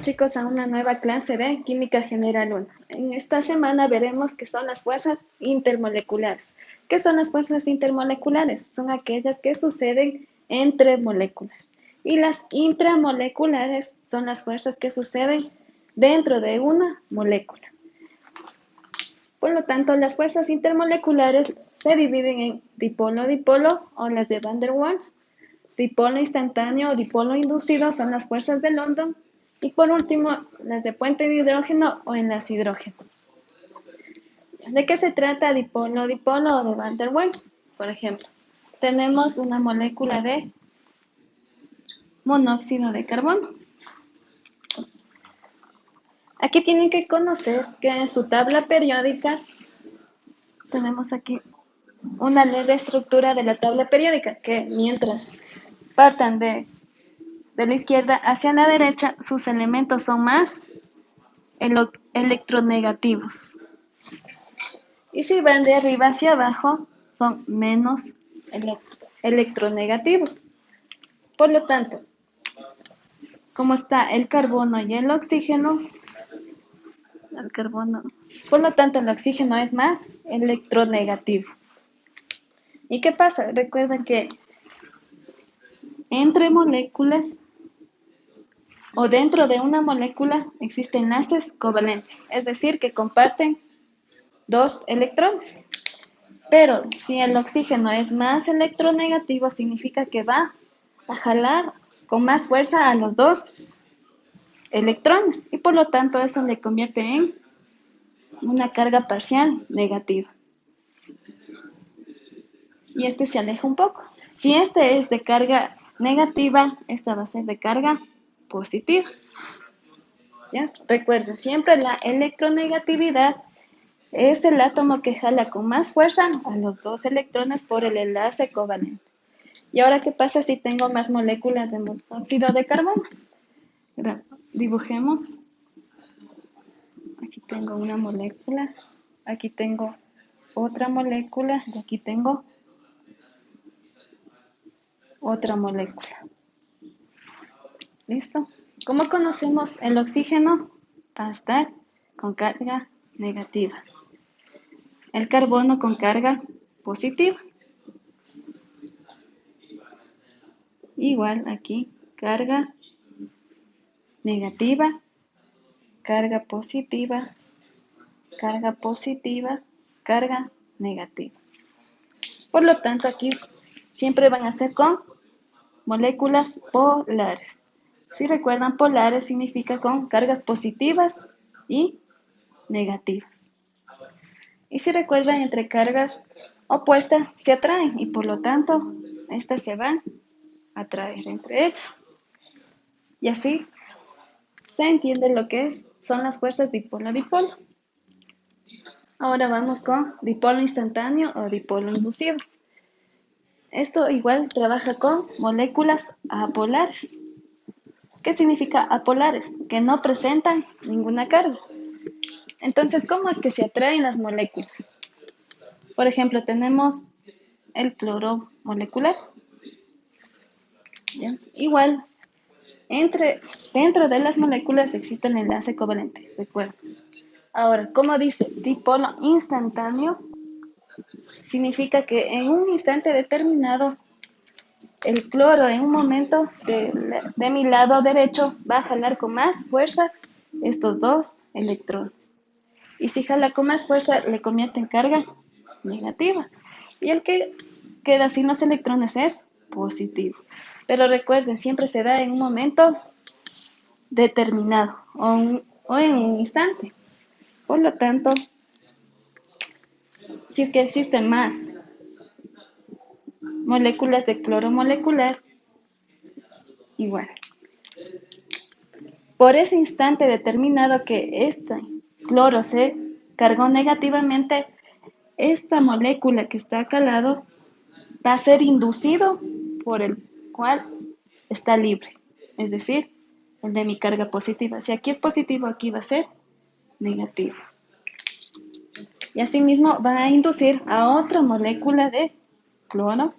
chicos a una nueva clase de Química General 1. En esta semana veremos qué son las fuerzas intermoleculares. ¿Qué son las fuerzas intermoleculares? Son aquellas que suceden entre moléculas. Y las intramoleculares son las fuerzas que suceden dentro de una molécula. Por lo tanto, las fuerzas intermoleculares se dividen en dipolo-dipolo o las de Van der Waals. Dipolo instantáneo o dipolo inducido son las fuerzas de London. Y por último, las de puente de hidrógeno o enlace hidrógeno. ¿De qué se trata dipolo-dipolo o de Van der Waals? Por ejemplo, tenemos una molécula de monóxido de carbono. Aquí tienen que conocer que en su tabla periódica tenemos aquí una ley de estructura de la tabla periódica que mientras partan de la izquierda hacia la derecha, sus elementos son más electronegativos. Y si van de arriba hacia abajo, son menos electronegativos. Por lo tanto, como está el carbono y el oxígeno, por lo tanto el oxígeno es más electronegativo. ¿Y qué pasa? Recuerden que entre moléculas o dentro de una molécula existen enlaces covalentes, es decir, que comparten dos electrones. Pero si el oxígeno es más electronegativo, significa que va a jalar con más fuerza a los dos electrones y por lo tanto eso le convierte en una carga parcial negativa. Y este se aleja un poco. Si este es de carga negativa, esta va a ser de carga positiva. ¿Ya? Recuerden, siempre la electronegatividad es el átomo que jala con más fuerza a los dos electrones por el enlace covalente. ¿Y ahora qué pasa si tengo más moléculas de monóxido de carbono? Dibujemos. Aquí tengo una molécula, aquí tengo otra molécula y aquí tengo otra molécula. ¿Listo? ¿Cómo conocemos el oxígeno? Va a estar con carga negativa. El carbono con carga positiva. Igual aquí, carga negativa, carga positiva, carga positiva, carga negativa. Por lo tanto, aquí siempre van a ser con moléculas polares. Si recuerdan, polares significa con cargas positivas y negativas. Y si recuerdan, entre cargas opuestas se atraen y por lo tanto, estas se van a atraer entre ellas. Y así se entiende lo que son las fuerzas dipolo-dipolo. Ahora vamos con dipolo instantáneo o dipolo inducido. Esto igual trabaja con moléculas apolares. ¿Qué significa apolares? Que no presentan ninguna carga. Entonces, ¿cómo es que se atraen las moléculas? Por ejemplo, tenemos el cloro molecular. ¿Ya? Igual, dentro de las moléculas existe el enlace covalente, recuerda. Ahora, ¿cómo dice dipolo instantáneo? Significa que en un instante determinado, el cloro en un momento de mi lado derecho va a jalar con más fuerza estos dos electrones. Y si jala con más fuerza, le convierte en carga negativa. Y el que queda sin los electrones es positivo. Pero recuerden, siempre se da en un momento determinado o en un instante. Por lo tanto, si es que existen más moléculas de cloro molecular, igual. Por ese instante determinado que este cloro se cargó negativamente, esta molécula que está acá al lado va a ser inducido por el cual está libre, es decir, el de mi carga positiva. Si aquí es positivo, aquí va a ser negativo. Y asimismo va a inducir a otra molécula de cloro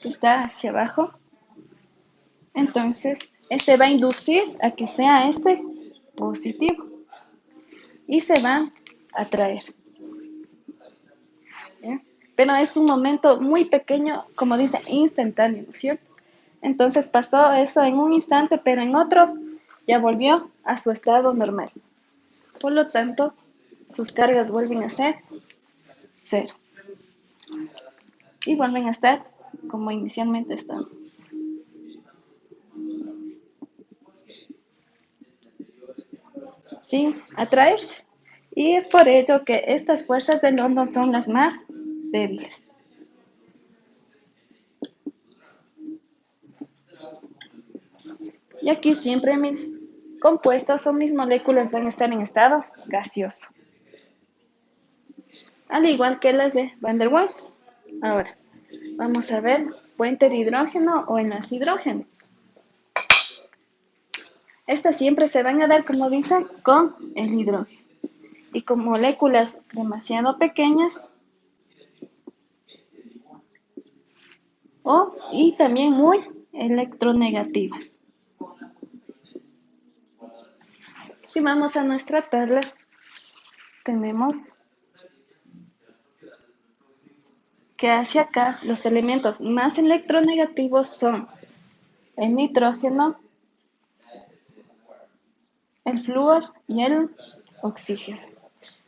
que está hacia abajo. Entonces, Este va a inducir a que sea este positivo y se va a atraer. ¿Ya? Pero es un momento muy pequeño, como dice, instantáneo, ¿no es cierto? Entonces pasó eso en un instante, pero en otro ya volvió a su estado normal. Por lo tanto, sus cargas vuelven a ser cero y vuelven a estar como inicialmente estaban, sin atraerse. Y es por ello que estas fuerzas del hondo son las más débiles. Y aquí siempre mis compuestos o mis moléculas van a estar en estado gaseoso, al igual que las de Van der Waals. Ahora, vamos a ver puente de hidrógeno o enlace hidrógeno. Estas siempre se van a dar, como dicen, con el hidrógeno. Y con moléculas demasiado pequeñas y también muy electronegativas. Si vamos a nuestra tabla, tenemos que hacia acá los elementos más electronegativos son el nitrógeno, el flúor y el oxígeno.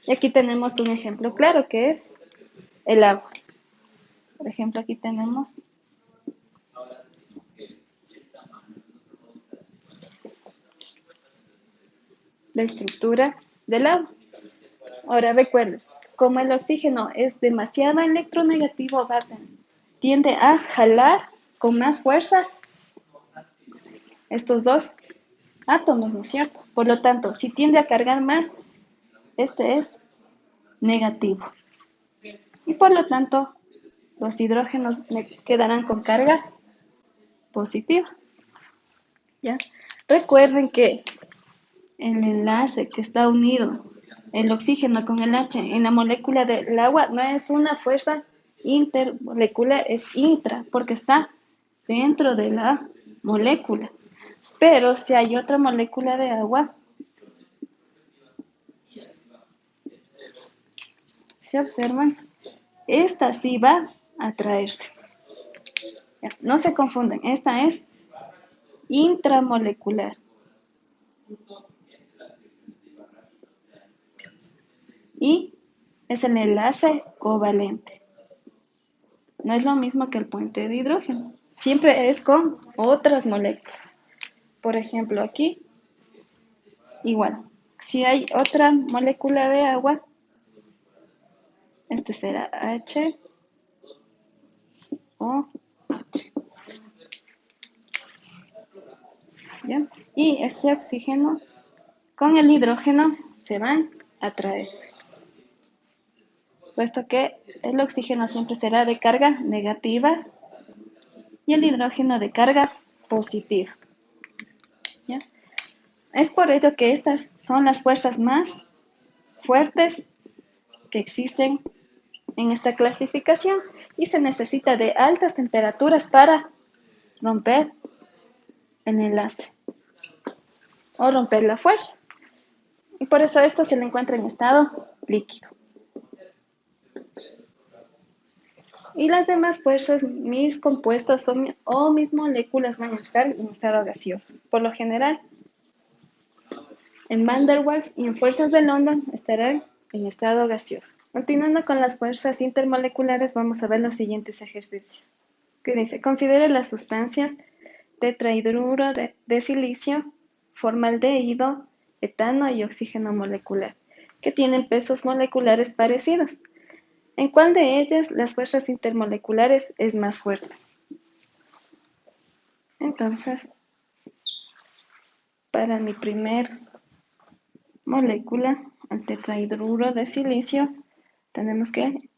Y aquí tenemos un ejemplo claro que es el agua. Por ejemplo, aquí tenemos la estructura del agua. Ahora recuerden, como el oxígeno es demasiado electronegativo, tiende a jalar con más fuerza estos dos átomos, ¿no es cierto? Por lo tanto, si tiende a cargar más, este es negativo. Y por lo tanto, los hidrógenos me quedarán con carga positiva. ¿Ya? Recuerden que el enlace que está unido, el oxígeno con el H en la molécula del agua, no es una fuerza intermolecular, es intra, porque está dentro de la molécula. Pero si hay otra molécula de agua, si observan, esta sí va a atraerse. No se confunden, esta es intramolecular y es el enlace covalente. No es lo mismo que el puente de hidrógeno. Siempre es con otras moléculas. Por ejemplo, aquí, igual. Si hay otra molécula de agua, este será H o H. ¿Ya? Y este oxígeno con el hidrógeno se van a atraer, puesto que el oxígeno siempre será de carga negativa y el hidrógeno de carga positiva. ¿Ya? Es por ello que estas son las fuerzas más fuertes que existen en esta clasificación y se necesita de altas temperaturas para romper el enlace o romper la fuerza. Y por eso esto se le encuentra en estado líquido. Y las demás fuerzas, mis compuestos o mis moléculas van a estar en estado gaseoso. Por lo general, en Van der Waals y en fuerzas de London estarán en estado gaseoso. Continuando con las fuerzas intermoleculares, vamos a ver los siguientes ejercicios. Que dice, considere las sustancias tetrahidruro de silicio, formaldehído, etano y oxígeno molecular, que tienen pesos moleculares parecidos. ¿En cuál de ellas las fuerzas intermoleculares es más fuerte? Entonces, para mi primer molécula, el tetrahidruro de silicio, tenemos que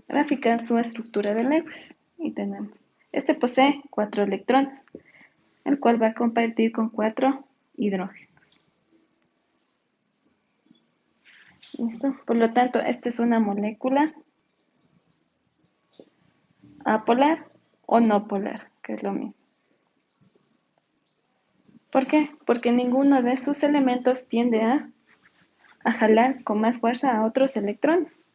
graficar su estructura de Lewis. Y tenemos, este posee 4 electrones, el cual va a compartir con 4 hidrógenos. ¿Listo? Por lo tanto, esta es una molécula apolar o no polar, que es lo mismo. ¿Por qué? Porque ninguno de sus elementos tiende a jalar con más fuerza a otros electrones.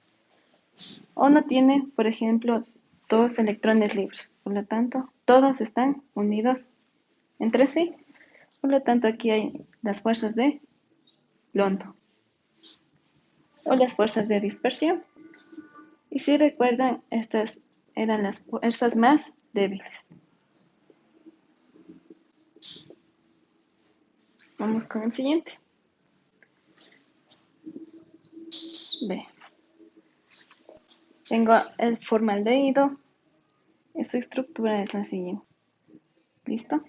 O no tiene, por ejemplo, dos electrones libres. Por lo tanto, todos están unidos entre sí. Por lo tanto, aquí hay las fuerzas de London o las fuerzas de dispersión. Y si recuerdan, estas eran las fuerzas más débiles. Vamos con el siguiente. B. Tengo el formaldehído y su estructura es la siguiente. ¿Listo?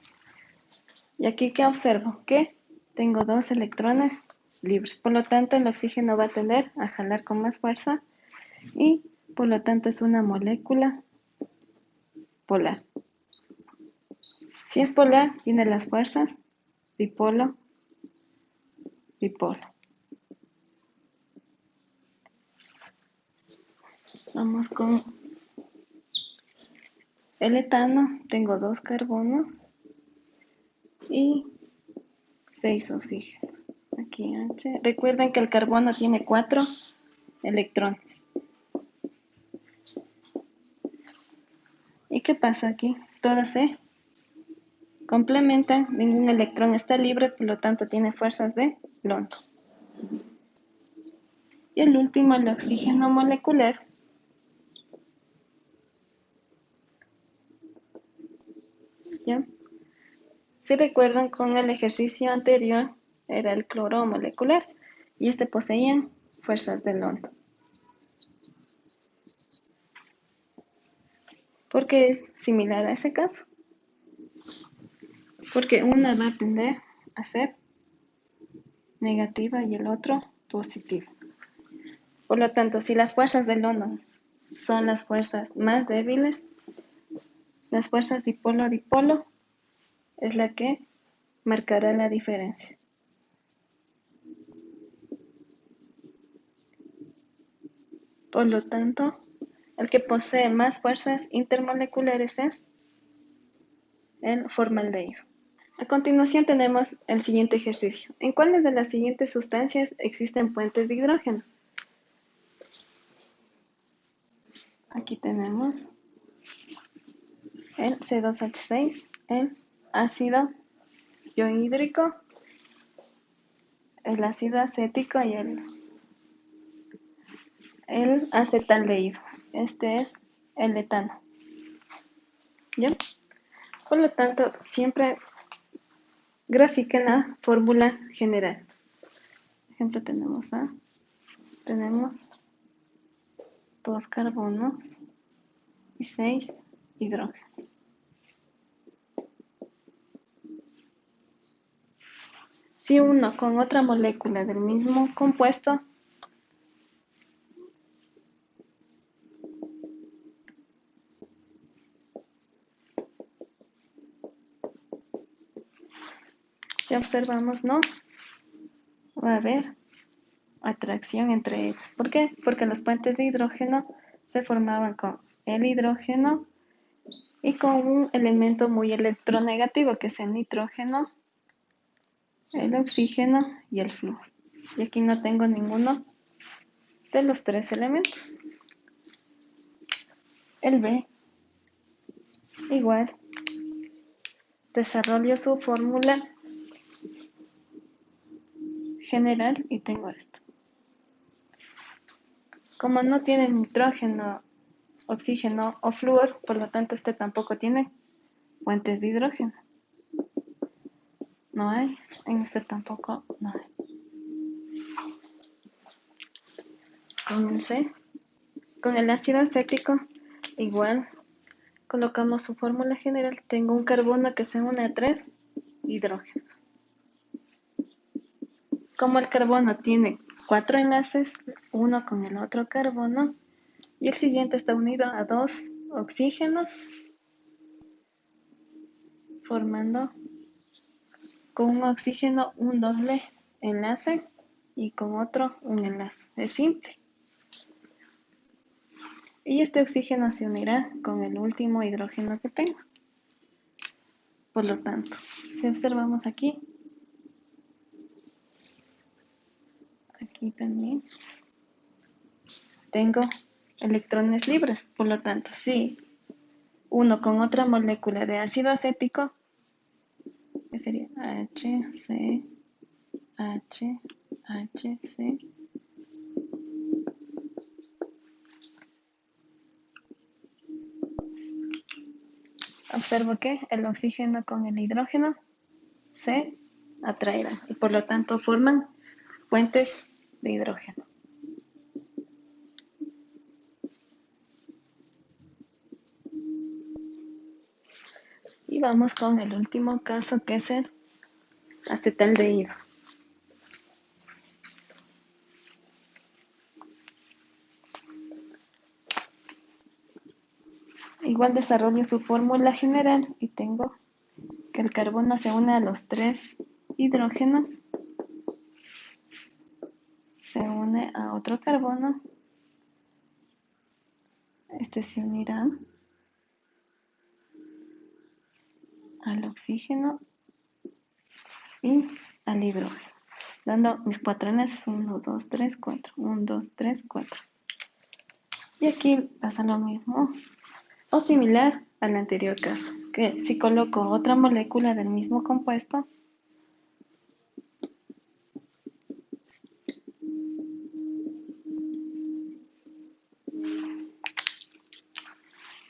Y aquí, ¿qué observo? Que tengo dos electrones libres. Por lo tanto, el oxígeno va a tender a jalar con más fuerza y por lo tanto es una molécula polar. Si es polar, tiene las fuerzas dipolo, dipolo. Vamos con el etano. Tengo dos carbonos y 6 oxígenos. Aquí H. Recuerden que el carbono tiene 4 electrones. ¿Y qué pasa aquí? Todas se complementan, ningún electrón está libre, por lo tanto tiene fuerzas de London. Y el último, el oxígeno molecular. ¿Ya? Si recuerdan, con el ejercicio anterior era el cloro molecular y este poseía fuerzas de London. ¿Por qué es similar a ese caso? Porque una va a tender a ser negativa y el otro positivo. Por lo tanto, si las fuerzas de London son las fuerzas más débiles, las fuerzas dipolo-dipolo es la que marcará la diferencia. Por lo tanto, el que posee más fuerzas intermoleculares es el formaldehído. A continuación tenemos el siguiente ejercicio. ¿En cuáles de las siguientes sustancias existen puentes de hidrógeno? Aquí tenemos el C2H6, el ácido iohídrico, el ácido acético y el acetaldehído. Este es el etano. ¿Ya? Por lo tanto, siempre grafiquen la fórmula general. Por ejemplo, tenemos 2 carbonos y 6 hidrógenos. Si uno con otra molécula del mismo compuesto si observamos, no va a haber atracción entre ellos. ¿Por qué? Porque los puentes de hidrógeno se formaban con el hidrógeno y con un elemento muy electronegativo, que es el nitrógeno, el oxígeno y el flúor. Y aquí no tengo ninguno de los 3 elementos. El B, igual, desarrollo su fórmula general y tengo esto. Como no tiene nitrógeno, oxígeno o flúor, por lo tanto este tampoco tiene puentes de hidrógeno. No hay, en este tampoco no hay. Con el C, con el ácido acético, igual, colocamos su fórmula general. Tengo un carbono que se une a 3 hidrógenos. Como el carbono tiene 4 enlaces, uno con el otro carbono, y el siguiente está unido a 2 oxígenos, formando con un oxígeno un doble enlace y con otro un enlace. Es simple. Y este oxígeno se unirá con el último hidrógeno que tengo. Por lo tanto, si observamos aquí también tengo electrones libres. Por lo tanto, si uno con otra molécula de ácido acético, que sería HC, HC, observo que el oxígeno con el hidrógeno se atraerán y por lo tanto forman fuentes de hidrógeno. Y vamos con el último caso, que es el acetaldehído. Igual desarrollo su fórmula general y tengo que el carbono se une a los 3 hidrógenos, se une a otro carbono, este se unirá al oxígeno y al hidrógeno, dando mis 4 enlaces, 1, 2, 3, 4, 1, 2, 3, 4. Y aquí pasa lo mismo, o similar al anterior caso, que si coloco otra molécula del mismo compuesto,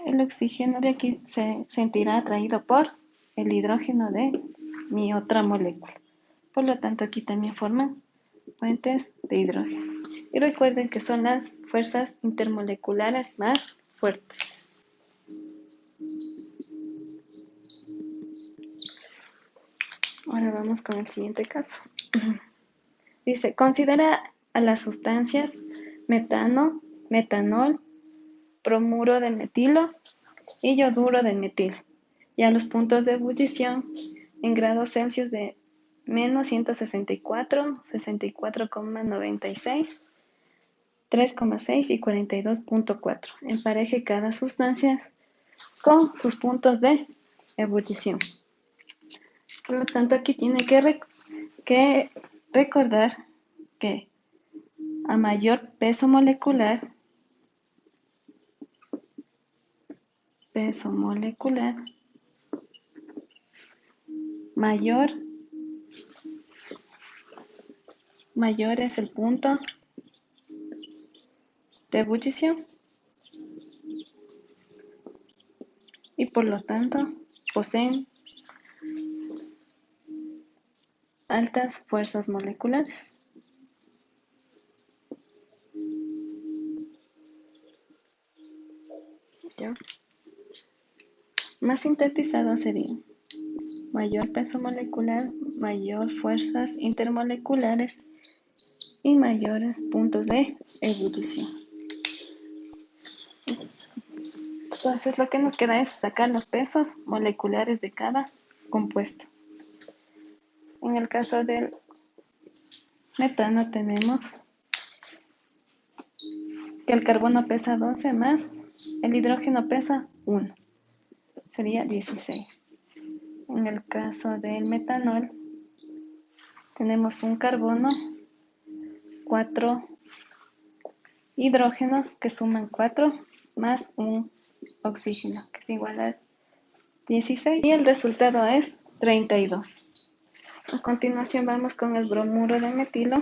el oxígeno de aquí se sentirá atraído por el hidrógeno de mi otra molécula. Por lo tanto, aquí también forman fuentes de hidrógeno. Y recuerden que son las fuerzas intermoleculares más fuertes. Ahora vamos con el siguiente caso. Dice, considera a las sustancias metano, metanol, bromuro de metilo y yoduro de metil, y a los puntos de ebullición en grados Celsius de menos 164, 64,96, 3,6 y 42,4. Empareje cada sustancia con sus puntos de ebullición. Por lo tanto, aquí tiene que recordar que a mayor peso molecular, mayor es el punto de ebullición y por lo tanto poseen altas fuerzas moleculares. ¿Ya? Más sintetizado sería mayor peso molecular, mayor fuerzas intermoleculares y mayores puntos de ebullición. Entonces lo que nos queda es sacar los pesos moleculares de cada compuesto. En el caso del metano tenemos que el carbono pesa 12 más el hidrógeno pesa 1, sería 16. En el caso del metanol tenemos un carbono, 4 hidrógenos que suman 4 más un oxígeno que es igual a 16 y el resultado es 32. A continuación vamos con el bromuro de metilo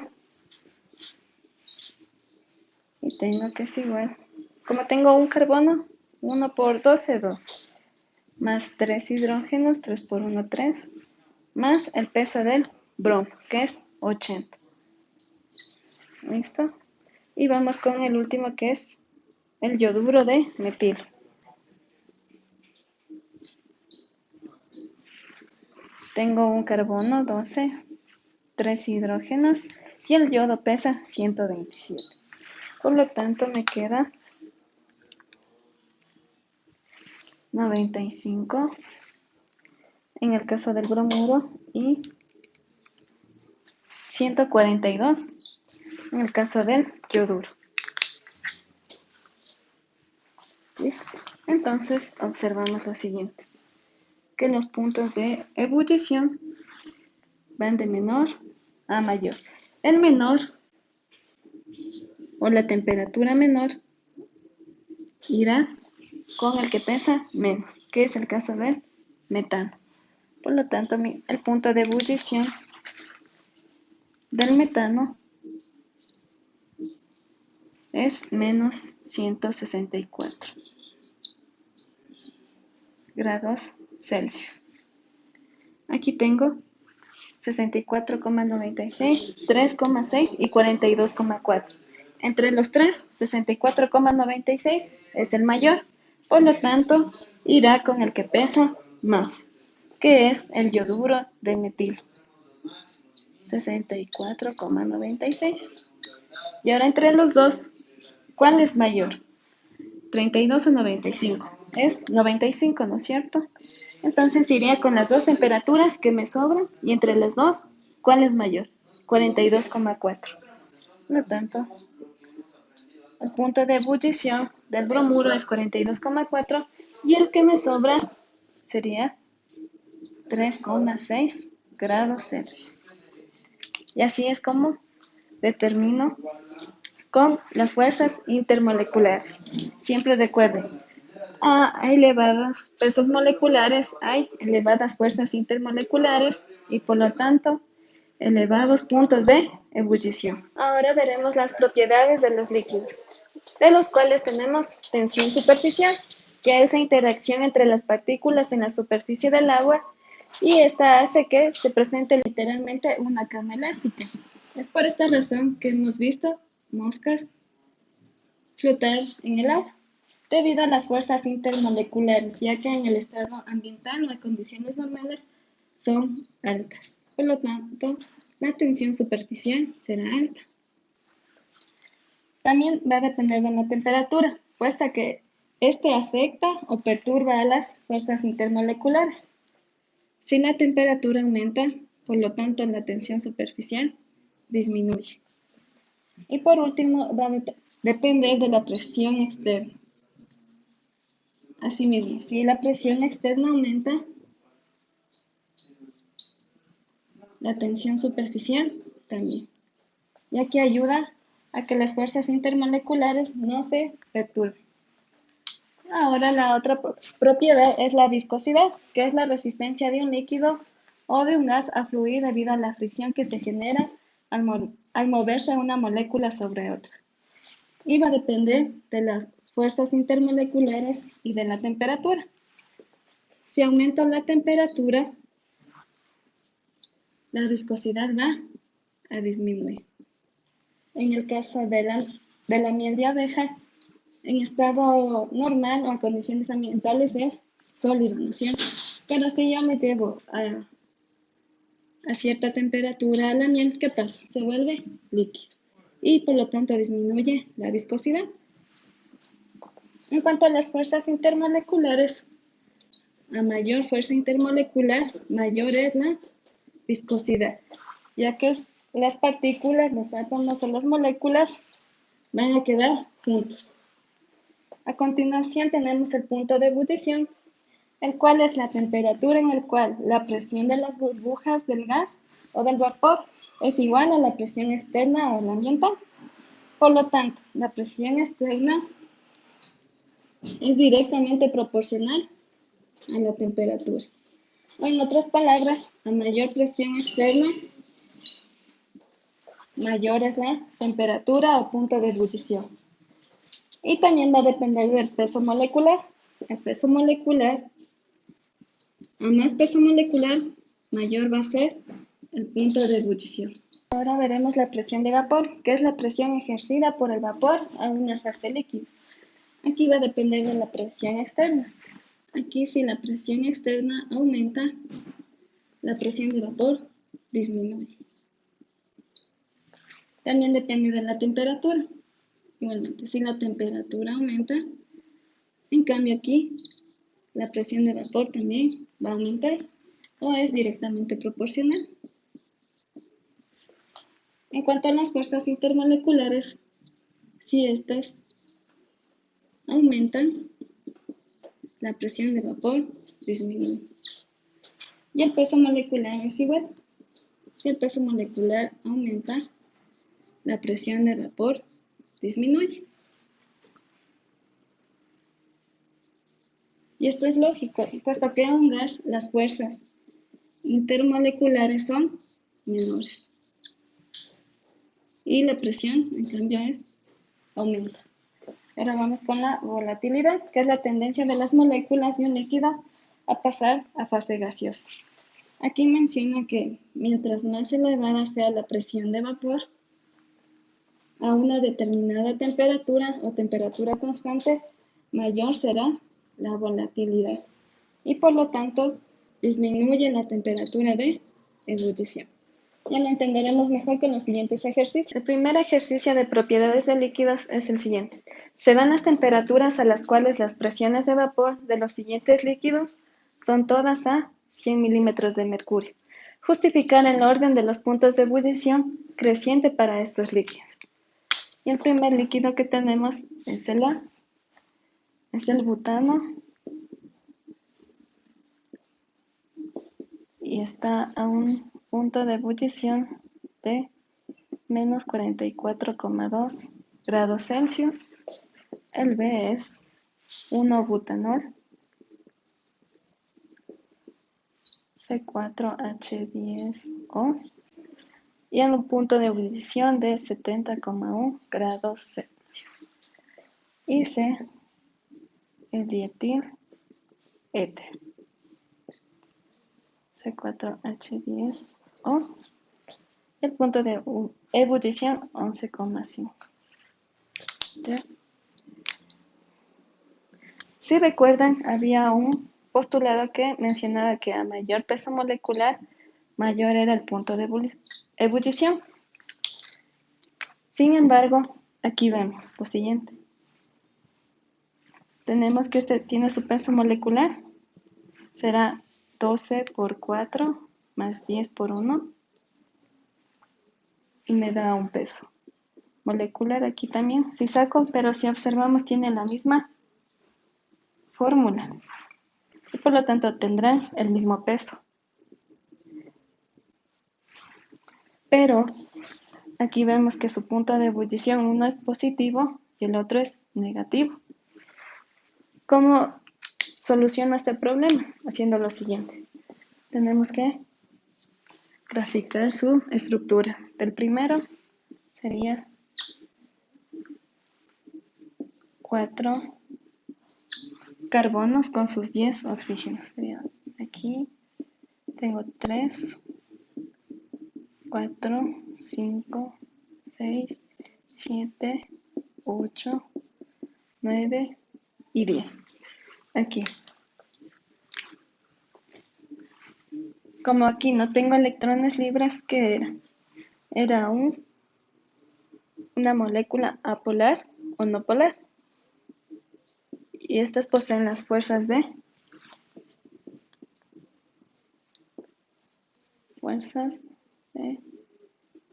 y tengo que es igual, como tengo un carbono, 1 por 12, 2, más 3 hidrógenos, 3 por 1, 3, más el peso del bromo, que es 80. ¿Listo? Y vamos con el último, que es el yoduro de metilo. Tengo un carbono, 12, 3 hidrógenos y el yodo pesa 127. Por lo tanto, me queda 95 en el caso del bromuro y 142 en el caso del yoduro. ¿Listo? Entonces, observamos lo siguiente. que los puntos de ebullición van de menor a mayor. El menor o la temperatura menor irá con el que pesa menos, que es el caso del metano. Por lo tanto, el punto de ebullición del metano es menos 164 grados Celsius. Aquí tengo 64,96, 3,6 y 42,4. Entre los tres, 64,96 es el mayor, por lo tanto, irá con el que pesa más, que es el yoduro de metilo, 64,96. Y ahora entre los dos, ¿cuál es mayor? 32 o 95. Es 95, ¿no es cierto? Entonces iría con las dos temperaturas que me sobran y entre las dos, ¿cuál es mayor? 42,4. Por lo tanto, el punto de ebullición del bromuro es 42,4 y el que me sobra sería 3,6 grados Celsius. Y así es como determino con las fuerzas intermoleculares. Siempre recuerden, a elevados pesos moleculares hay elevadas fuerzas intermoleculares y por lo tanto elevados puntos de ebullición. Ahora veremos las propiedades de los líquidos, de los cuales tenemos tensión superficial, que es la interacción entre las partículas en la superficie del agua y esta hace que se presente literalmente una cama elástica. Es por esta razón que hemos visto moscas flotar en el agua, debido a las fuerzas intermoleculares, ya que en el estado ambiental o en condiciones normales son altas. Por lo tanto, la tensión superficial será alta. También va a depender de la temperatura, puesto que este afecta o perturba a las fuerzas intermoleculares. Si la temperatura aumenta, por lo tanto la tensión superficial disminuye. Y por último, va a depender de la presión externa. Asimismo, si la presión externa aumenta, la tensión superficial también, ya que ayuda a que las fuerzas intermoleculares no se perturben. Ahora la otra propiedad es la viscosidad, que es la resistencia de un líquido o de un gas a fluir debido a la fricción que se genera al moverse una molécula sobre otra. Y va a depender de las fuerzas intermoleculares y de la temperatura. Si aumenta la temperatura, la viscosidad va a disminuir. En el caso de la miel de abeja, en estado normal o en condiciones ambientales es sólido, ¿no es cierto? Pero si yo me llevo a cierta temperatura a la miel, ¿qué pasa? Se vuelve líquido y por lo tanto disminuye la viscosidad. En cuanto a las fuerzas intermoleculares, a mayor fuerza intermolecular, mayor es la viscosidad, ya que las partículas, los átomos o las moléculas van a quedar juntos. A continuación tenemos el punto de ebullición, el cual es la temperatura en la cual la presión de las burbujas del gas o del vapor es igual a la presión externa o la ambiental. Por lo tanto, la presión externa es directamente proporcional a la temperatura. O en otras palabras, a mayor presión externa, mayor es la temperatura o punto de ebullición. Y también va a depender del peso molecular. El peso molecular, a más peso molecular, mayor va a ser el punto de ebullición. Ahora veremos la presión de vapor, que es la presión ejercida por el vapor a una fase líquida. Aquí va a depender de la presión externa. Aquí si la presión externa aumenta, la presión de vapor disminuye. También depende de la temperatura. Igualmente, si la temperatura aumenta, en cambio aquí la presión de vapor también va a aumentar o es directamente proporcional. En cuanto a las fuerzas intermoleculares, si estas aumentan, la presión de vapor disminuye. Y el peso molecular es igual. Si el peso molecular aumenta, la presión de vapor disminuye. Y esto es lógico, puesto que en un gas las fuerzas intermoleculares son menores. Y la presión, en cambio, aumenta. Ahora vamos con la volatilidad, que es la tendencia de las moléculas de un líquido a pasar a fase gaseosa. Aquí menciona que mientras más elevada sea la presión de vapor, a una determinada temperatura o temperatura constante, mayor será la volatilidad y por lo tanto disminuye la temperatura de ebullición. Ya lo entenderemos mejor con los siguientes ejercicios. El primer ejercicio de propiedades de líquidos es el siguiente. Se dan las temperaturas a las cuales las presiones de vapor de los siguientes líquidos son todas a 100 milímetros de mercurio. Justificar el orden de los puntos de ebullición creciente para estos líquidos. Y el primer líquido que tenemos es el butano y está a un punto de ebullición de menos 44,2 grados Celsius. El B es 1-butanol, C4H10O, y en un punto de ebullición de 70,1 grados Celsius. Y C, el dietil éter, C4H10O, el punto de ebullición 11,5. Si recuerdan, había un postulado que mencionaba que a mayor peso molecular, mayor era el punto de ebullición. Sin embargo, aquí vemos lo siguiente. Tenemos que este tiene su peso molecular, será 12 por 4 más 10 por 1 y me da un peso molecular aquí también. Si saco, pero si observamos tiene la misma fórmula y por lo tanto tendrán el mismo peso. Pero aquí vemos que su punto de ebullición uno es positivo y el otro es negativo. ¿Cómo soluciono este problema? Haciendo lo siguiente. Tenemos que graficar su estructura. El primero sería 4 carbonos con sus 10 oxígenos. Sería aquí tengo 3, 4, 5, 6, 7, 8, 9 y 10. Aquí. Como aquí no tengo electrones libres, ¿qué era? Era una molécula apolar o no polar. Y estas poseen las fuerzas de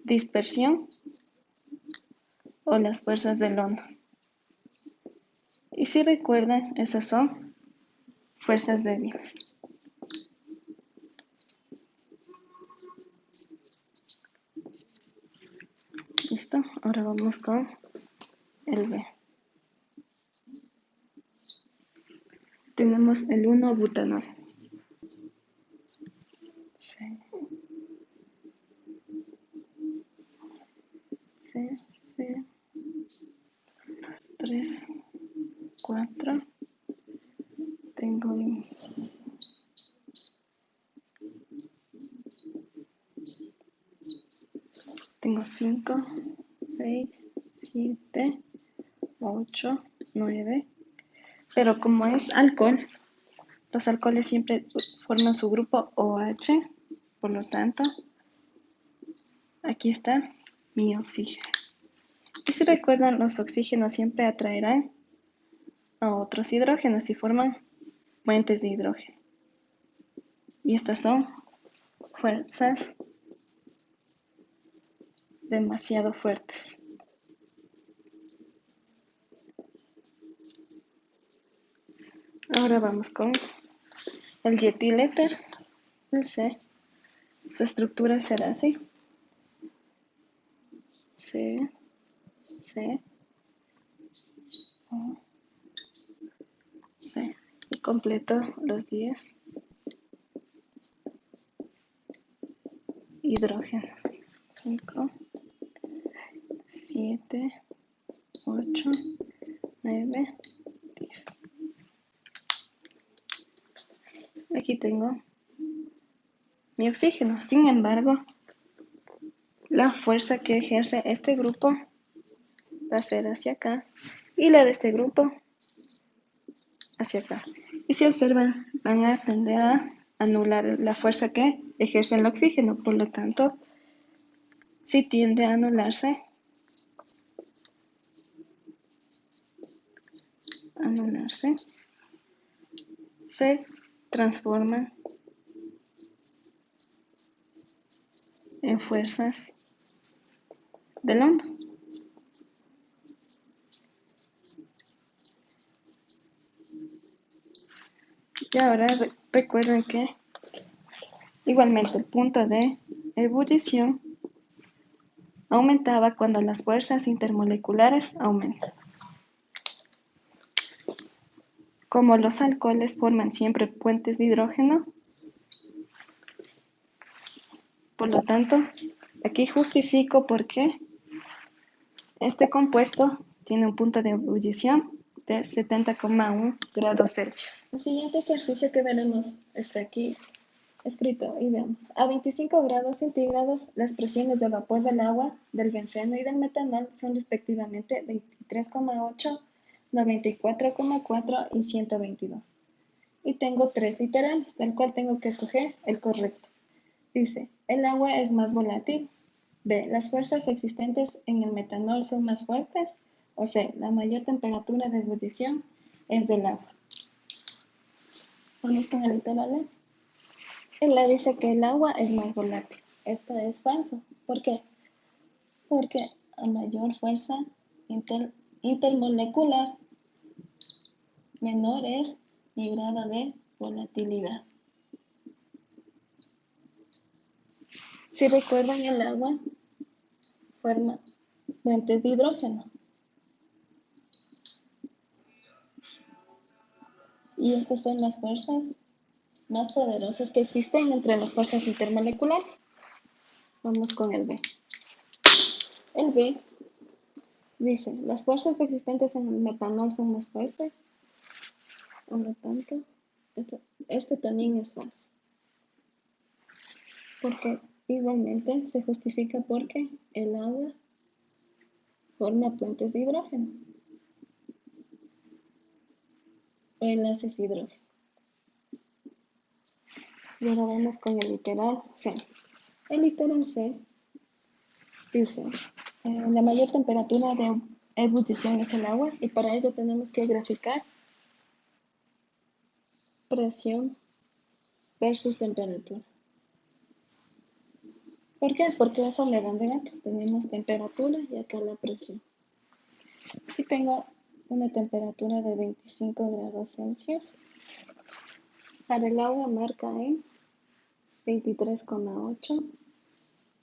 dispersión o las fuerzas de London. Y si recuerdan, esas son fuerzas débiles. ¿Listo? Ahora vamos con el B. Tenemos el 1-butanol. C, 3, 4. Tengo 5, 6, 7, 8, 9. Pero como es alcohol, los alcoholes siempre forman su grupo OH, por lo tanto, aquí está mi oxígeno. Y si recuerdan, los oxígenos siempre atraerán a otros hidrógenos y forman puentes de hidrógeno. Y estas son fuerzas demasiado fuertes. Ahora vamos con el dietil éter. el C, su estructura será así. C, C, O, C. Y completo los 10 hidrógenos. 5, 7, 8, 9, 10. Aquí tengo mi oxígeno. Sin embargo, la fuerza que ejerce este grupo va a ser hacia acá y la de este grupo hacia acá. Y si observan, van a tender a anular la fuerza que ejerce el oxígeno. Por lo tanto, si tiende a anularse, se transforma en fuerzas del hombro. Y ahora recuerden que igualmente el punto de ebullición aumentaba cuando las fuerzas intermoleculares aumentan. Como los alcoholes forman siempre puentes de hidrógeno, por lo tanto, aquí justifico por qué este compuesto tiene un punto de ebullición de 70,1 grados Celsius. El siguiente ejercicio que veremos está aquí escrito y vemos. A 25 grados centígrados, las presiones de vapor del agua, del benceno y del metanol son respectivamente 23,8, 94,4 y 122. Y tengo tres literales, del cual tengo que escoger el correcto. Dice, el agua es más volátil. B, las fuerzas existentes en el metanol son más fuertes. O C, la mayor temperatura de ebullición es del agua. Vamos con el literal A. El A dice que el agua es más volátil. Esto es falso. ¿Por qué? Porque a mayor fuerza intermolecular, menor es mi grado de volatilidad. Si recuerdan, el agua forma puentes de hidrógeno. Y estas son las fuerzas más poderosas que existen entre las fuerzas intermoleculares. Vamos con el B. El B dice, las fuerzas existentes en el metanol son más fuertes. Por lo tanto, este también es falso. Porque igualmente se justifica porque el agua forma puentes de hidrógeno o enlaces hidrógeno. Y ahora vamos con el literal C. El literal C dice, la mayor temperatura de ebullición es el agua y para ello tenemos que graficar presión versus temperatura. ¿Por qué? Porque eso le dan de gato. Tenemos temperatura y acá la presión. Si tengo una temperatura de 25 grados Celsius, para el agua marca en 23,8,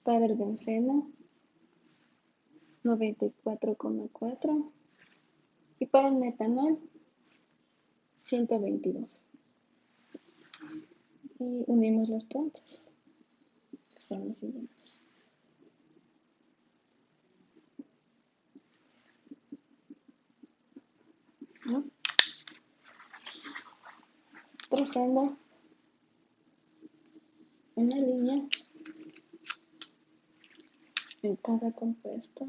para el benceno 94,4 y para el metanol 122. Y unimos los puntos, que son los siguientes. ¿No? Trazando una línea en cada compuesto.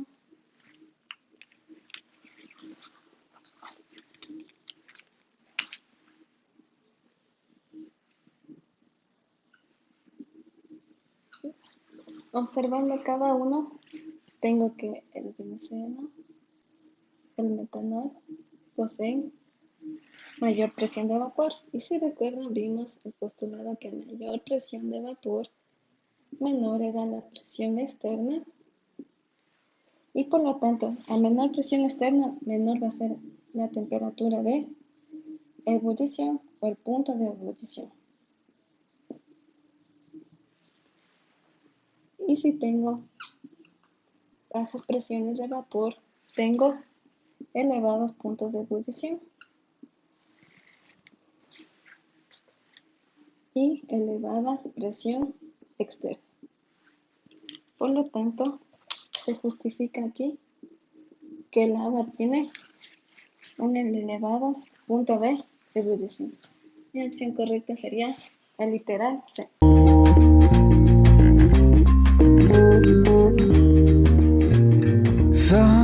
Observando cada uno, tengo que el benceno, el metanol poseen mayor presión de vapor. Y si recuerdan, vimos el postulado que a mayor presión de vapor, menor era la presión externa. Y por lo tanto, a menor presión externa, menor va a ser la temperatura de ebullición o el punto de ebullición. Y si tengo bajas presiones de vapor, tengo elevados puntos de ebullición y elevada presión externa. Por lo tanto, se justifica aquí que el agua tiene un elevado punto de ebullición. Mi opción correcta sería la literal C. So